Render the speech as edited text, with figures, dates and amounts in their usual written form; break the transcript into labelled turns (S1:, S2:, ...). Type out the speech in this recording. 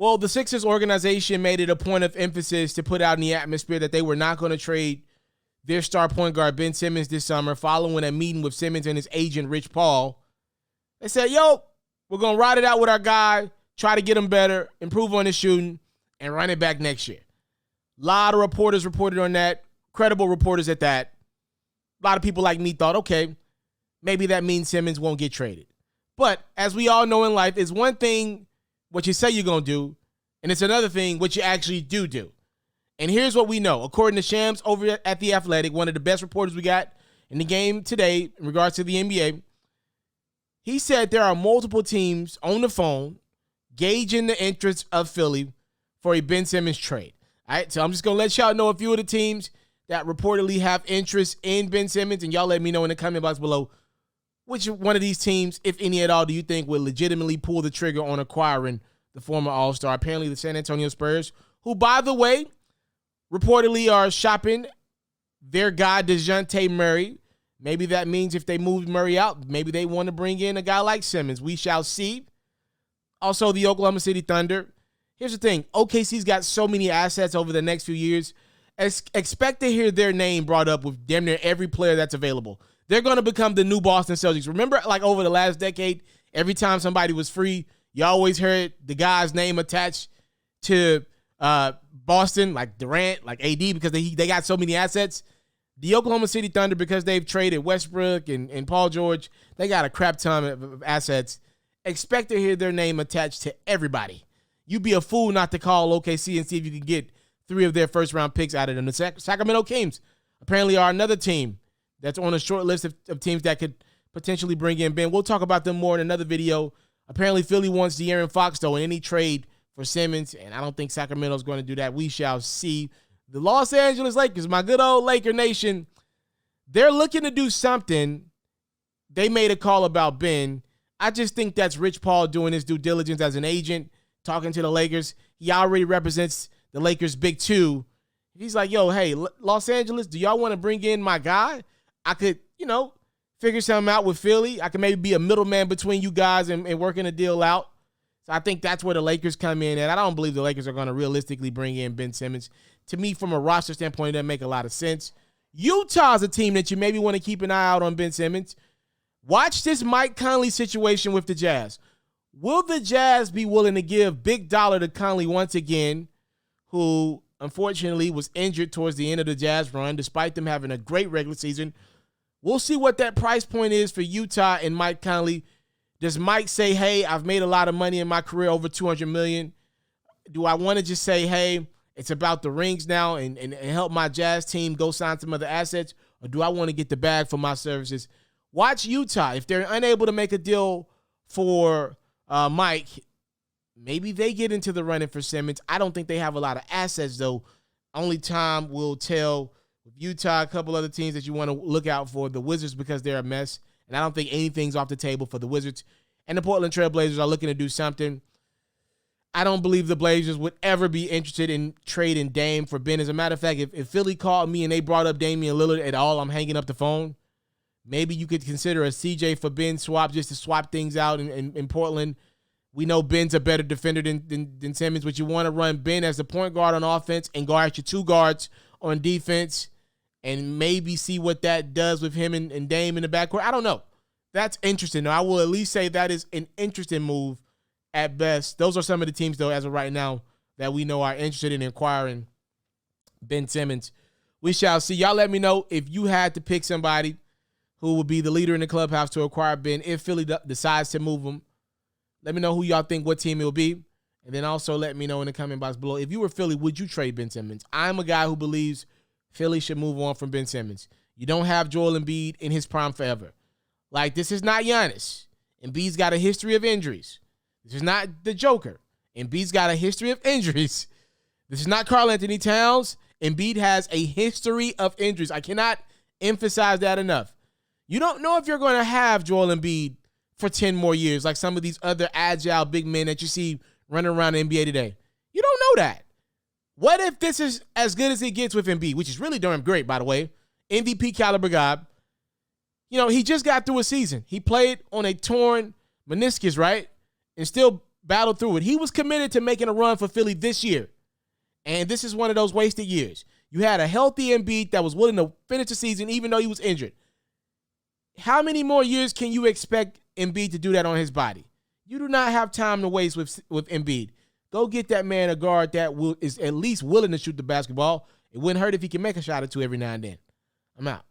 S1: Well, the Sixers organization made it a point of emphasis to put out in the atmosphere that they were not going to trade their star point guard, Ben Simmons, this summer, following a meeting with Simmons and his agent, Rich Paul. They said, yo, we're going to ride it out with our guy, try to get him better, improve on his shooting, and run it back next year. A lot of reporters reported on that, credible reporters at that. A lot of people like me thought, okay, maybe that means Simmons won't get traded. But as we all know in life, it's one thing what you say you're going to do, and it's another thing what you actually do. And here's what we know. According to Shams over at The Athletic, one of the best reporters we got in the game today in regards to the NBA, he said there are multiple teams on the phone gauging the interest of Philly for a Ben Simmons trade. All right, so I'm just going to let y'all know a few of the teams that reportedly have interest in Ben Simmons, and y'all let me know in the comment box below which one of these teams, if any at all, do you think will legitimately pull the trigger on acquiring the former All-Star? Apparently the San Antonio Spurs, who, by the way, reportedly are shopping their guy DeJounte Murray. Maybe that means if they move Murray out, maybe they want to bring in a guy like Simmons. We shall see. Also, the Oklahoma City Thunder. Here's the thing. OKC's got so many assets over the next few years. Expect to hear their name brought up with damn near every player that's available. They're going to become the new Boston Celtics. Remember, like over the last decade, every time somebody was free, you always heard the guy's name attached to Boston, like Durant, like AD, because they got so many assets. The Oklahoma City Thunder, because they've traded Westbrook and Paul George, they got a crap ton of assets. Expect to hear their name attached to everybody. You'd be a fool not to call OKC and see if you can get 3 of their first-round picks out of them. The Sacramento Kings apparently are another team that's on a short list of teams that could potentially bring in Ben. We'll talk about them more in another video. Apparently, Philly wants De'Aaron Fox, though, in any trade for Simmons, and I don't think Sacramento's going to do that. We shall see. The Los Angeles Lakers, my good old Laker Nation, they're looking to do something. They made a call about Ben. I just think that's Rich Paul doing his due diligence as an agent, talking to the Lakers. He already represents the Lakers' big two. He's like, yo, hey, Los Angeles, do y'all want to bring in my guy? I could, figure something out with Philly. I could maybe be a middleman between you guys and working a deal out. So I think that's where the Lakers come in. And I don't believe the Lakers are going to realistically bring in Ben Simmons. To me, from a roster standpoint, it doesn't make a lot of sense. Utah's a team that you maybe want to keep an eye out on Ben Simmons. Watch this Mike Conley situation with the Jazz. Will the Jazz be willing to give big dollar to Conley once again, who unfortunately was injured towards the end of the Jazz run, despite them having a great regular season? We'll see what that price point is for Utah and Mike Conley. Does Mike say, hey, I've made a lot of money in my career, over $200 million? Do I want to just say, hey, it's about the rings now and help my Jazz team go sign some other assets? Or do I want to get the bag for my services? Watch Utah. If they're unable to make a deal for Mike, maybe they get into the running for Simmons. I don't think they have a lot of assets, though. Only time will tell. With Utah, a couple other teams that you want to look out for, the Wizards, because they're a mess. And I don't think anything's off the table for the Wizards. And the Portland Trail Blazers are looking to do something. I don't believe the Blazers would ever be interested in trading Dame for Ben. As a matter of fact, if Philly called me and they brought up Damian Lillard at all, I'm hanging up the phone. Maybe you could consider a CJ for Ben swap just to swap things out in Portland. We know Ben's a better defender than Simmons, but you want to run Ben as the point guard on offense and guard your 2 guards on defense and maybe see what that does with him and Dame in the backcourt. I don't know. That's interesting. I will at least say that is an interesting move at best. Those are some of the teams, though, as of right now, that we know are interested in acquiring Ben Simmons. We shall see. Y'all let me know if you had to pick somebody who would be the leader in the clubhouse to acquire Ben if Philly decides to move him. Let me know who y'all think, what team it will be. And then also let me know in the comment box below. If you were Philly, would you trade Ben Simmons? I'm a guy who believes Philly should move on from Ben Simmons. You don't have Joel Embiid in his prime forever. Like, this is not Giannis. Embiid's got a history of injuries. This is not the Joker. Embiid's got a history of injuries. This is not Karl Anthony Towns. Embiid has a history of injuries. I cannot emphasize that enough. You don't know if you're going to have Joel Embiid for 10 more years, like some of these other agile big men that you see running around the NBA today. You don't know that. What if this is as good as it gets with Embiid, which is really darn great, by the way. MVP caliber guy. He just got through a season. He played on a torn meniscus, right? And still battled through it. He was committed to making a run for Philly this year. And this is one of those wasted years. You had a healthy Embiid that was willing to finish the season even though he was injured. How many more years can you expect Embiid to do that on his body? You do not have time to waste with Embiid. Go get that man a guard that is at least willing to shoot the basketball. It wouldn't hurt if he can make a shot or two every now and then. I'm out.